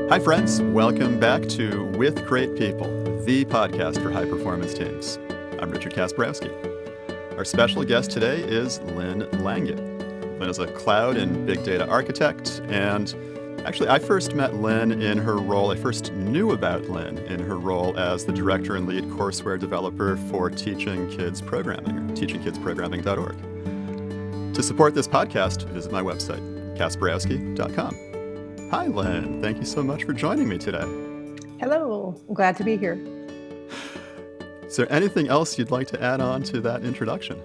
Hi, friends. Welcome back to With Great People, the podcast for high-performance teams. I'm Richard Kasparowski. Our special guest today is Lynn Langit. Lynn is a cloud and big data architect, and actually, I first met Lynn in her role, I first knew about Lynn in her role as the director and lead courseware developer for Teaching Kids Programming, or teachingkidsprogramming.org. To support this podcast, visit my website, kasparowski.com. Hi, Lynn. Thank you so much for joining me today. Hello. I'm glad to be here. Is there anything else you'd like to add on to that introduction?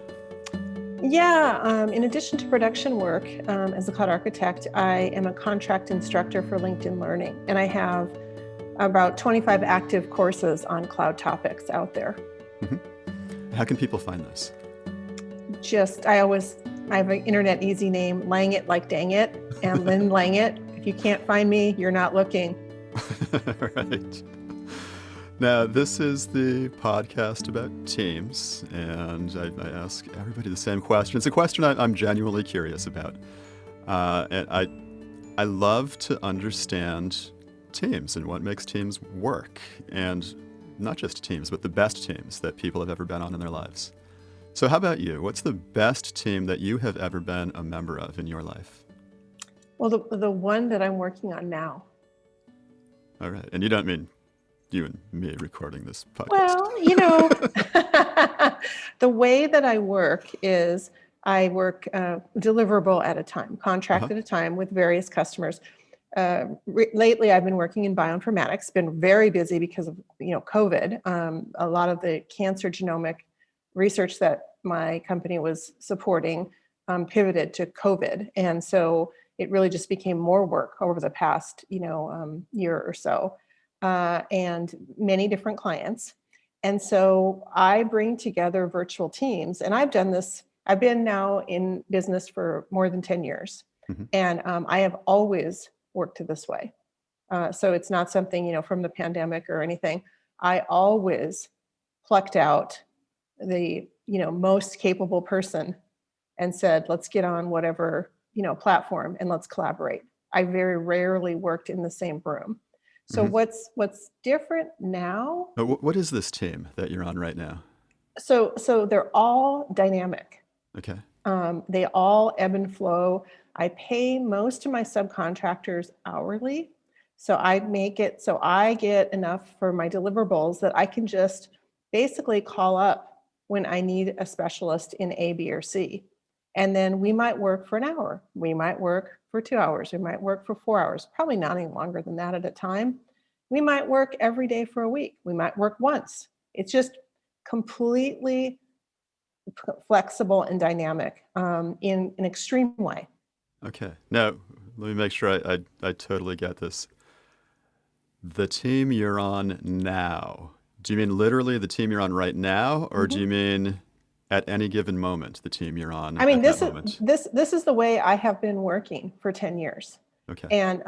Yeah, in addition to production work as a cloud architect, I am a contract instructor for LinkedIn Learning, and I have about 25 active courses on cloud topics out there. Mm-hmm. How can people find this? I have an internet easy name, Langit like dang it, and Lynn Langit. If you can't find me, you're not looking. Right. Now, this is the podcast about teams, and I ask everybody the same question. It's a question I'm genuinely curious about. And I love to understand teams and what makes teams work, and not just teams, but the best teams that people have ever been on in their lives. So how about you? What's the best team that you have ever been a member of in your life? Well, the one that I'm working on now. All right. And you don't mean you and me recording this podcast? Well, the way that I work is I work deliverable at a time, contract at a time with various customers. Lately, I've been working in bioinformatics, been very busy because of COVID. A lot of the cancer genomic research that my company was supporting pivoted to COVID. And so it really just became more work over the past, year or so, and many different clients. And so I bring together virtual teams, and I've done this. I've been now in business for more than 10 years, Mm-hmm. and I have always worked this way. So it's not something, from the pandemic or anything. I always plucked out the, most capable person and said, let's get on whatever platform and let's collaborate. I very rarely worked in the same room. So Mm-hmm. what's different now? What is this team that you're on right now? So they're all dynamic. Okay. They all ebb and flow. I pay most of my subcontractors hourly. So I make it so I get enough for my deliverables that I can just basically call up when I need a specialist in A, B, or C. And then we might work for an hour. We might work for 2 hours. We might work for 4 hours, probably not any longer than that at a time. We might work every day for a week. We might work once. It's just completely flexible and dynamic in an extreme way. Okay. Now, let me make sure I totally get this. The team you're on now, do you mean literally the team you're on right now, or do you mean at any given moment, the team you're on at that moment? This is the way I have been working for 10 years. Okay. And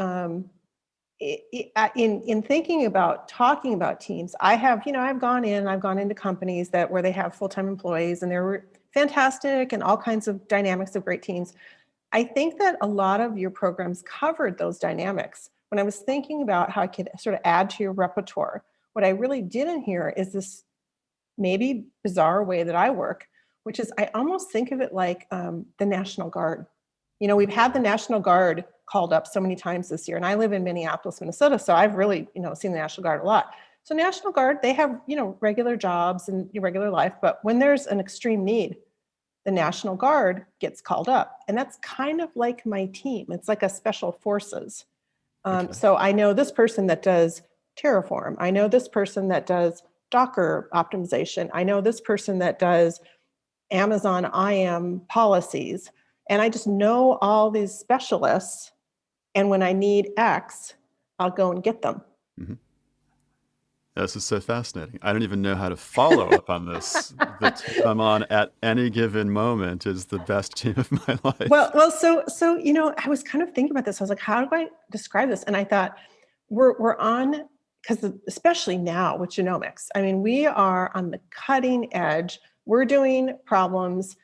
in thinking about talking about teams, I've gone into companies where they have full-time employees and they're fantastic and all kinds of dynamics of great teams. I think that a lot of your programs covered those dynamics. When I was thinking about how I could sort of add to your repertoire, what I really didn't hear is this maybe bizarre way that I work, which is I almost think of it like the National Guard. We've had the National Guard called up so many times this year, and I live in Minneapolis, Minnesota, so I've really, seen the National Guard a lot. So National Guard, they have, regular jobs and regular life, but when there's an extreme need, the National Guard gets called up, and that's kind of like my team. It's like a special forces. Okay. So I know this person that does Terraform. I know this person that does Docker optimization. I know this person that does Amazon IAM policies. And I just know all these specialists. And when I need X, I'll go and get them. Mm-hmm. This is so fascinating. I don't even know how to follow up on this. The team I'm on at any given moment is the best team of my life. Well, so I was kind of thinking about this. I was like, how do I describe this? And I thought, we're on, because especially now with genomics, I mean, we are on the cutting edge. We're doing problems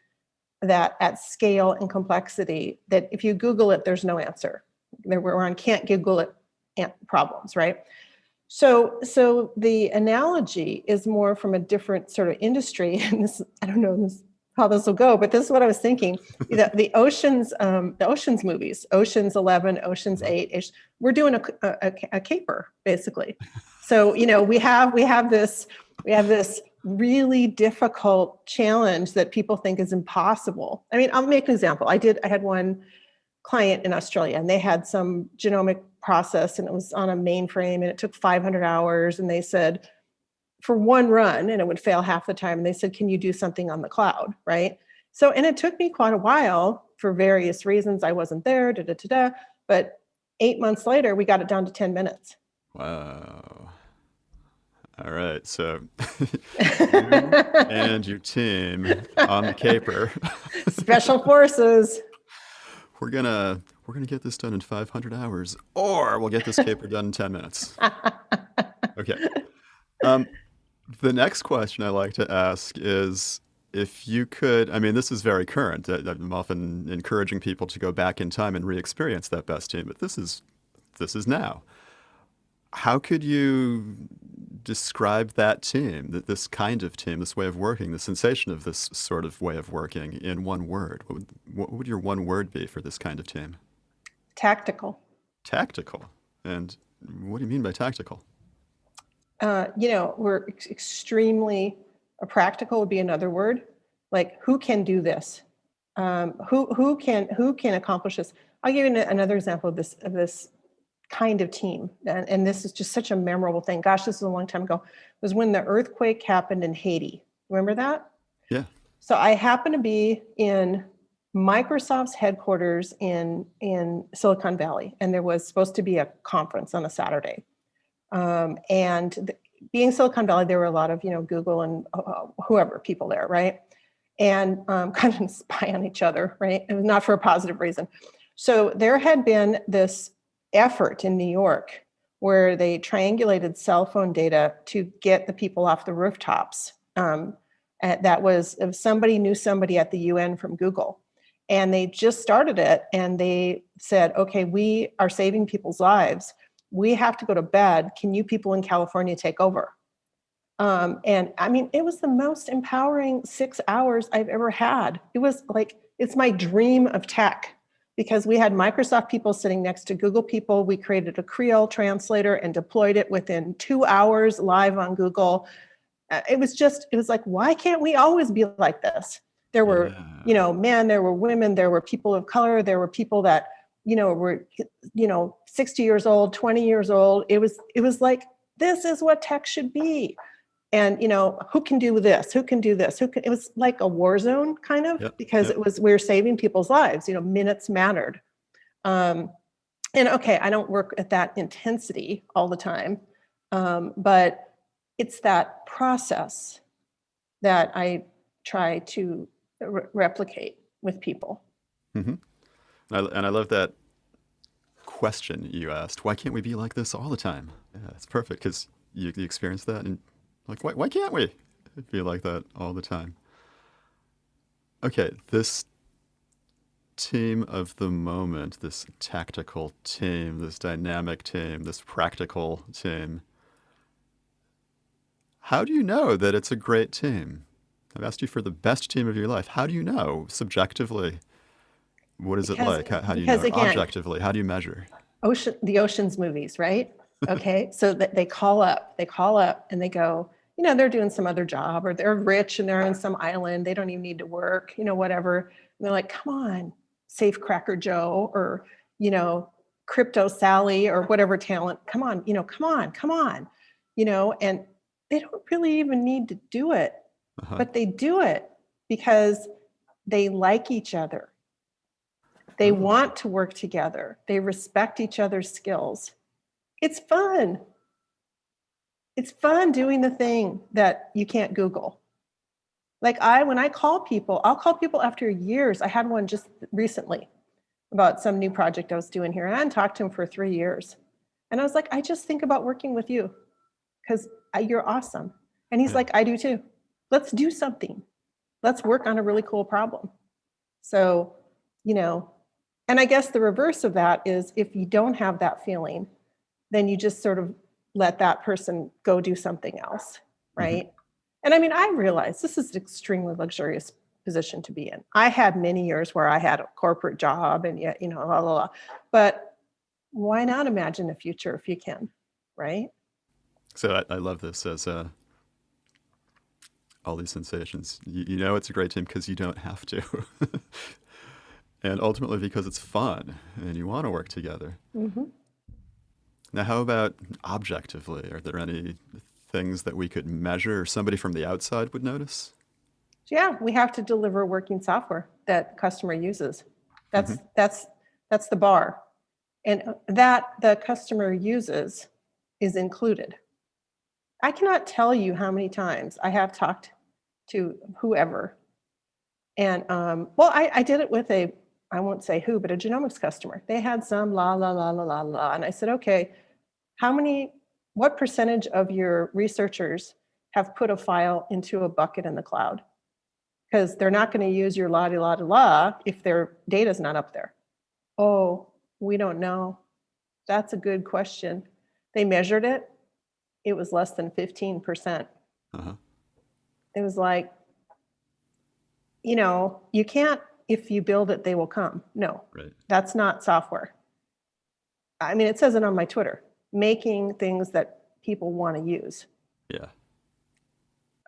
that at scale and complexity that if you Google it, there's no answer. We're on can't Google it problems, right? So the analogy is more from a different sort of industry, and this, I don't know how this will go, but this is what I was thinking. The oceans movies, Oceans 11, Oceans 8, we're doing a caper basically. So we have this really difficult challenge that people think is impossible. I mean, I'll make an example. I had one client in Australia, and they had some genomic process, and it was on a mainframe, and it took 500 hours. And they said for one run, and it would fail half the time. And they said, can you do something on the cloud? Right. So, and it took me quite a while for various reasons. I wasn't there, but 8 months later, we got it down to 10 minutes. Wow. All right. So you and your team on the caper. Special forces. We're gonna get this done in 500 hours, or we'll get this caper done in 10 minutes. Okay. The next question I like to ask is, if you could, I mean, this is very current. I'm often encouraging people to go back in time and re-experience that best team, but this is now. How could you describe that team, this kind of team, this way of working, the sensation of this sort of way of working in one word? What would your one word be for this kind of team? Tactical. Tactical. And what do you mean by tactical? We're extremely practical would be another word. Like, who can do this? Who can accomplish this? I'll give you another example of this kind of team. And this is just such a memorable thing. Gosh, this was a long time ago. It was when the earthquake happened in Haiti. Remember that? Yeah. So I happened to be in Microsoft's headquarters in Silicon Valley, and there was supposed to be a conference on a Saturday. Being Silicon Valley, there were a lot of, Google and whoever people there, right? And kind of spy on each other, right? It was not for a positive reason. So there had been this effort in New York where they triangulated cell phone data to get the people off the rooftops. And that was if somebody knew somebody at the UN from Google. And they just started it, and they said, okay, we are saving people's lives. We have to go to bed. Can you people in California take over? And I mean, it was the most empowering 6 hours I've ever had. It was like, it's my dream of tech, because we had Microsoft people sitting next to Google people. We created a Creole translator and deployed it within 2 hours live on Google. It was like, why can't we always be like this? There were, men, there were women, there were people of color, there were people that, were, 60 years old, 20 years old. It was like, this is what tech should be. And, who can do this? Who can do this? It was like a war zone kind of, because we were saving people's lives, minutes mattered. And okay, I don't work at that intensity all the time. But it's that process that I try to replicate with people. Mm-hmm. And I love that question you asked. Why can't we be like this all the time? Yeah, it's perfect, because you experience that, and like, why can't we be like that all the time? Okay, this team of the moment, this tactical team, this dynamic team, this practical team. How do you know that it's a great team? I've asked you for the best team of your life. How do you know subjectively? What is it like? How do you know objectively? How do you measure? The Oceans movies, right? Okay, so that they call up and they go, they're doing some other job, or they're rich and they're on some island. They don't even need to work, whatever. And they're like, come on, Safe Cracker Joe, or, Crypto Sally, or whatever talent. Come on, come on, and they don't really even need to do it, but they do it because they like each other. They want to work together. They respect each other's skills. It's fun. It's fun doing the thing that you can't Google. Like when I call people, I'll call people after years. I had one just recently about some new project I was doing here, and I hadn't talked to him for 3 years. And I was like, I just think about working with you because you're awesome. And he's like, I do too. Let's do something. Let's work on a really cool problem. So, and I guess the reverse of that is if you don't have that feeling, then you just sort of let that person go do something else, Hmm. right? And I mean, I realize this is an extremely luxurious position to be in. I had many years where I had a corporate job and yet, blah, blah, blah. But why not imagine a future if you can, right? So I love this as all these sensations. You know it's a great team because you don't have to. And ultimately because it's fun and you want to work together. Hmm. Now, how about objectively? Are there any things that we could measure or somebody from the outside would notice? Yeah, we have to deliver working software that customer uses. Hmm. That's the bar. And that the customer uses is included. I cannot tell you how many times I have talked to whoever. And well, I did it with I won't say who, but a genomics customer. They had some la la la la la la. And I said, okay, what percentage of your researchers have put a file into a bucket in the cloud? Because they're not going to use your la la la la if their data's not up there. Oh, we don't know. That's a good question. They measured it. It was less than 15%. Uh-huh. It was like, you can't, if you build it, they will come. No, Right. that's not software. I mean, it says it on my Twitter, making things that people want to use. Yeah.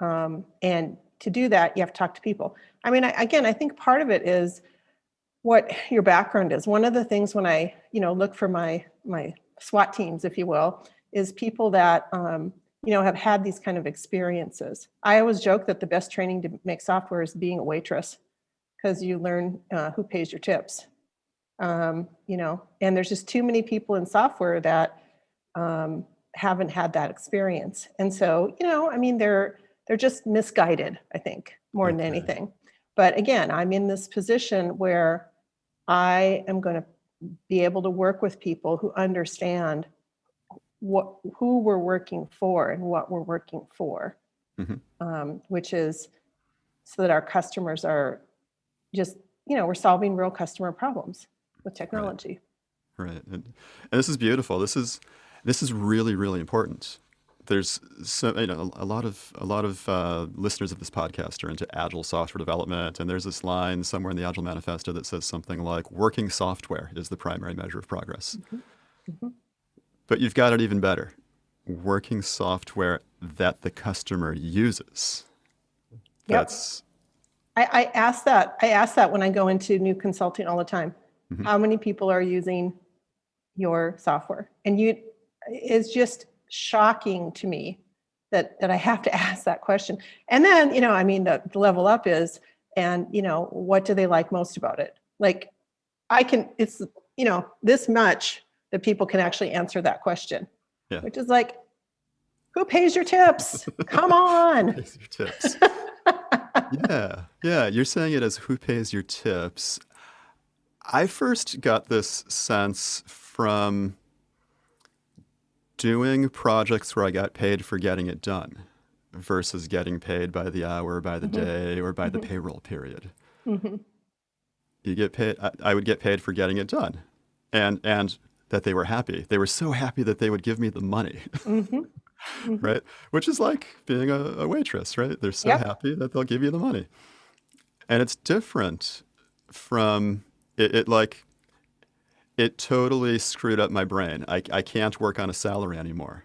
And to do that, you have to talk to people. I mean, I think part of it is what your background is. One of the things when I, look for my SWAT teams, if you will, is people that, have had these kind of experiences. I always joke that the best training to make software is being a waitress because you learn who pays your tips. And there's just too many people in software that haven't had that experience. And so, I mean, they're just misguided, I think, more than Okay. anything. But again, I'm in this position where I am going to be able to work with people who understand who we're working for and what we're working for, which is so that our customers are just, we're solving real customer problems with technology. Right. And this is beautiful. This is really, really important. There's a lot of listeners of this podcast are into agile software development, and there's this line somewhere in the Agile Manifesto that says something like, "Working software is the primary measure of progress." Mm-hmm. But you've got it even better: working software that the customer uses. Yep. That's I ask that. I ask that when I go into new consulting all the time. How many people are using your software? And it's just shocking to me that I have to ask that question. And then, I mean, the level up is, and what do they like most about it? Like, it's this much that people can actually answer that question, yeah. which is like, who pays your tips? Come on. Who pays your tips? Yeah. You're saying it as who pays your tips. I first got this sense from doing projects where I got paid for getting it done versus getting paid by the hour, by the day, or by the payroll period. Mm-hmm. You get paid. I would get paid for getting it done, and that they were happy. They were so happy that they would give me the money, Mm-hmm. Mm-hmm. right? Which is like being a waitress, right? They're so Yep. happy that they'll give you the money, and it's different from it totally screwed up my brain. I can't work on a salary anymore,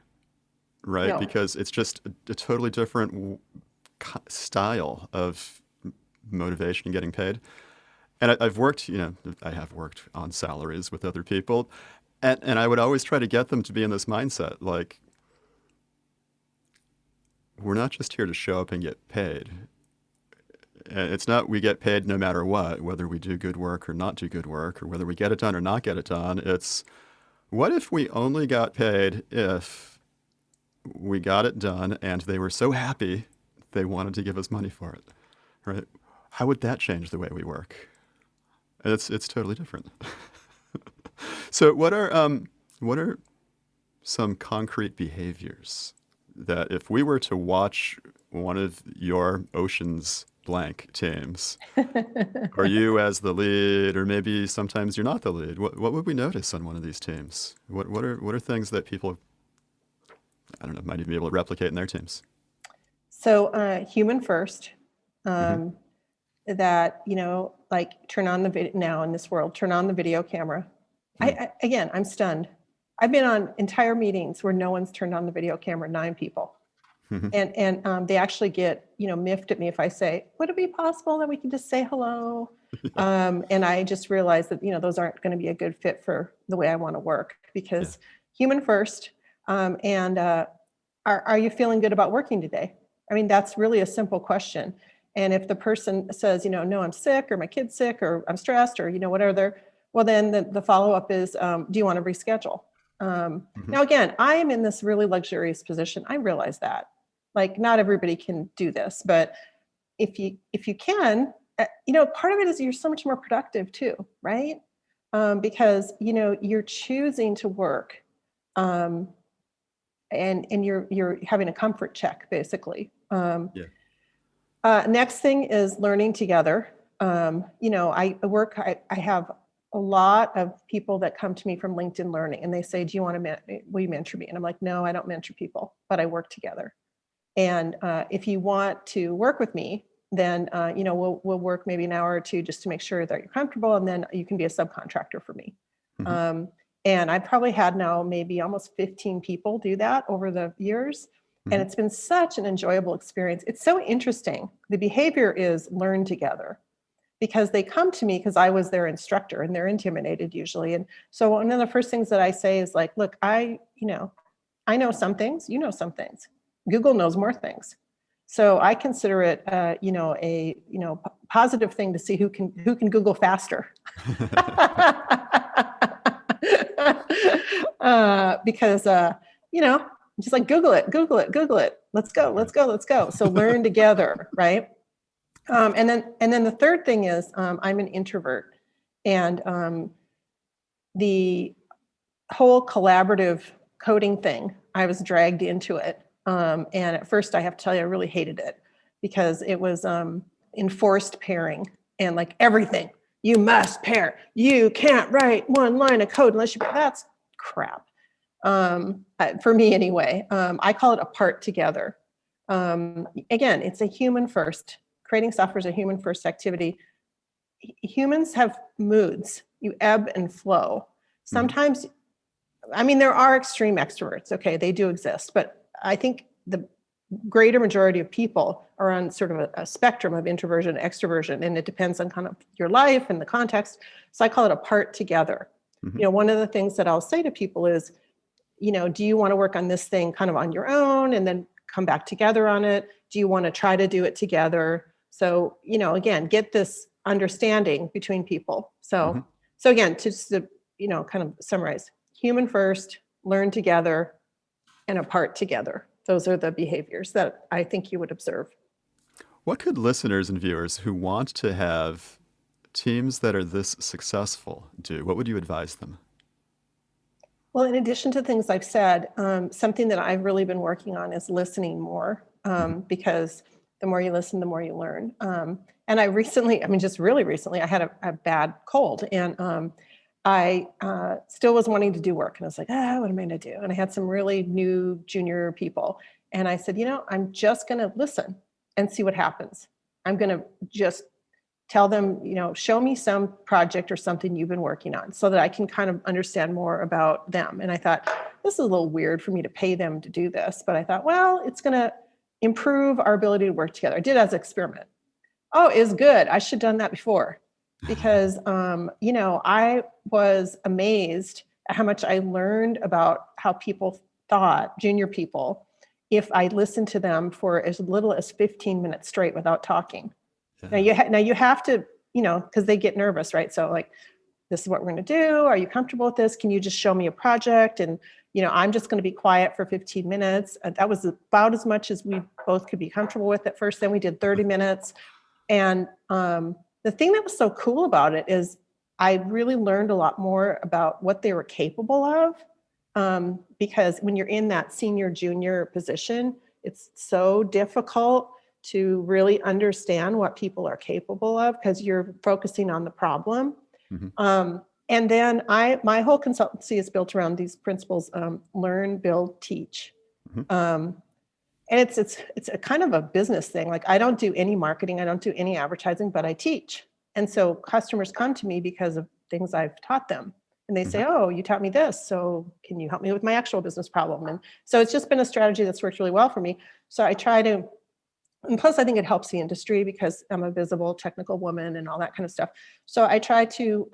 right? No. Because it's just a totally different style of motivation and getting paid. And I have worked on salaries with other people, and I would always try to get them to be in this mindset, like, we're not just here to show up and get paid. And it's not we get paid no matter what, whether we do good work or not do good work, or whether we get it done or not get it done. It's, what if we only got paid if we got it done and they were so happy they wanted to give us money for it, right? How would that change the way we work? And it's totally different. So what are some concrete behaviors that if we were to watch one of your oceans blank teams, or you as the lead, or maybe sometimes you're not the lead. What would we notice on one of these teams? What are things that people, I don't know, might even be able to replicate in their teams? So human first, Hmm. that, like turn on the video now in this world, turn on the video camera. Again, I'm stunned. I've been on entire meetings where no one's turned on the video camera, 9 people. Hmm. And they actually get, miffed at me if I say, would it be possible that we can just say hello? Yeah. And I just realized that, those aren't going to be a good fit for the way I want to work, Yeah. because human first. And are you feeling good about working today? I mean, that's really a simple question. And if the person says, no, I'm sick, or my kid's sick, or I'm stressed, or, whatever, well, then the follow-up is, do you want to reschedule? Hmm. Now, again, I am in this really luxurious position. I realize that. Like, not everybody can do this, but if you can, part of it is you're so much more productive too, right? Because you're choosing to work, and you're having a comfort check, basically. Yeah. Next thing is learning together. I have a lot of people that come to me from LinkedIn Learning, and they say, do you want to, will you mentor me? And I'm like, no, I don't mentor people, but I work together. And if you want to work with me, then, we'll work maybe an hour or two just to make sure that you're comfortable. And then you can be a subcontractor for me. Hmm. And I've probably had now maybe almost 15 people do that over the years. And Hmm. it's been such an enjoyable experience. It's so interesting. The behavior is learn together, because they come to me because I was their instructor, and they're intimidated usually. And so one of the first things that I say is like, look, I know some things, some things. Google knows more things. So I consider it, positive thing to see who can Google faster. Because just like Google it. Let's go, let's go, let's go. So learn together, right? And then the third thing is, I'm an introvert, and the whole collaborative coding thing, I was dragged into it. And at first, I have to tell you, I really hated it, because it was enforced pairing, and like everything, you must pair. You can't write one line of code unless you, that's crap. For me anyway. I call it a part together. Again, it's a human first. Creating software is a human first activity. Humans have moods. You ebb and flow. Hmm. Sometimes, I mean, there are extreme extroverts. Okay, they do exist, but I think the greater majority of people are on sort of a spectrum of introversion and extroversion, and it depends on kind of your life and the context. So I call it a part together. Hmm. One of the things that I'll say to people is, do you want to work on this thing kind of on your own and then come back together on it? Do you want to try to do it together? So, again, get this understanding between people. Hmm. So again, to just, kind of summarize: human first, learn together, and apart together. Those are the behaviors that I think you would observe. What could listeners and viewers who want to have teams that are this successful do? What would you advise them? Well, in addition to things I've said, something that I've really been working on is listening more, Hmm. because the more you listen, the more you learn. And just really recently, I had a bad cold, and I still was wanting to do work. And I was like, what am I going to do? And I had some really new junior people. And I said, I'm just going to listen and see what happens. I'm going to just tell them, show me some project or something you've been working on, so that I can kind of understand more about them. And I thought, this is a little weird for me to pay them to do this, but I thought, well, it's going to improve our ability to work together. I did it as an experiment. Oh, it's good. I should have done that before, because, I was amazed at how much I learned about how people thought, junior people, if I listened to them for as little as 15 minutes straight without talking. Now Yeah. you have to, because they get nervous, right? So like, this is what we're going to do. Are you comfortable with this? Can you just show me a project? And, I'm just going to be quiet for 15 minutes. And that was about as much as we both could be comfortable with at first. Then we did 30 minutes. And the thing that was so cool about it is I really learned a lot more about what they were capable of. Because when you're in that senior junior position, it's so difficult to really understand what people are capable of because you're focusing on the problem. And then my whole consultancy is built around these principles: learn, build, teach. And it's a kind of a business thing. Like, I don't do any marketing, I don't do any advertising, but I teach. And so customers come to me because of things I've taught them. And they say, oh, you taught me this, so can you help me with my actual business problem? And so it's just been a strategy that's worked really well for me. So I try to, and plus I think it helps the industry because I'm a visible technical woman and all that kind of stuff. So I try to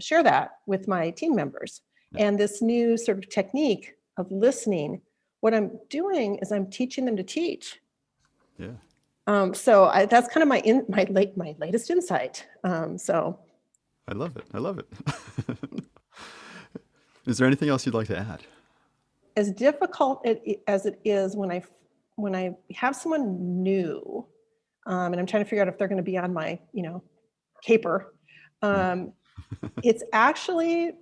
share that with my team members. And this new sort of technique of listening, what I'm doing is I'm teaching them to teach. Yeah. So that's kind of my latest insight. So I love it. I love it. Is there anything else you'd like to add? as difficult as it is when I have someone new, and I'm trying to figure out if they're going to be on my caper, it's actually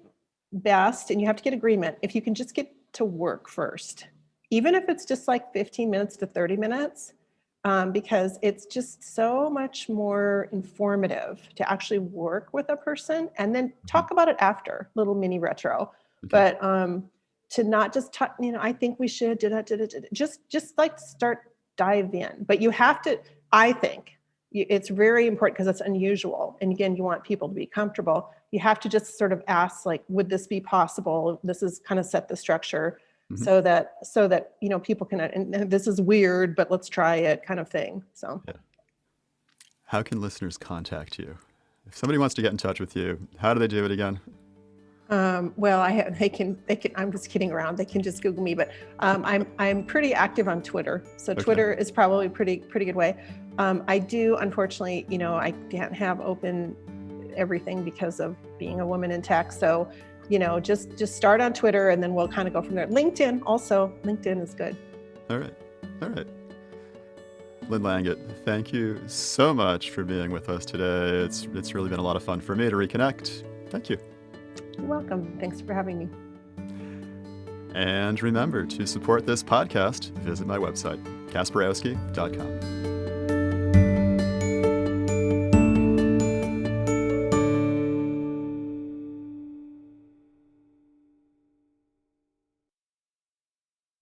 best, and you have to get agreement, if you can just get to work first, even if it's just like 15 minutes to 30 minutes. Because it's just so much more informative to actually work with a person and then talk about it after, little mini retro. But to not just talk, I think we should just like dive in. But you have to, I think it's very important because it's unusual. And again, you want people to be comfortable. You have to just sort of ask, like, would this be possible? This is kind of set the structure. So that people can, and this is weird, but let's try it, kind of thing. So how can listeners contact you? If somebody wants to get in touch with you, how do they do it again? Well, they can, I'm just kidding around. They can just Google me, but I'm pretty active on Twitter. So Twitter is probably a pretty good way. I do, unfortunately, I can't have open everything because of being a woman in tech. So just start on Twitter and then we'll kind of go from there. LinkedIn also. LinkedIn is good. All right. Lynn Langit, thank you so much for being with us today. It's really been a lot of fun for me to reconnect. Thank you. You're welcome. Thanks for having me. And remember, to support this podcast, visit my website, kasperowski.com.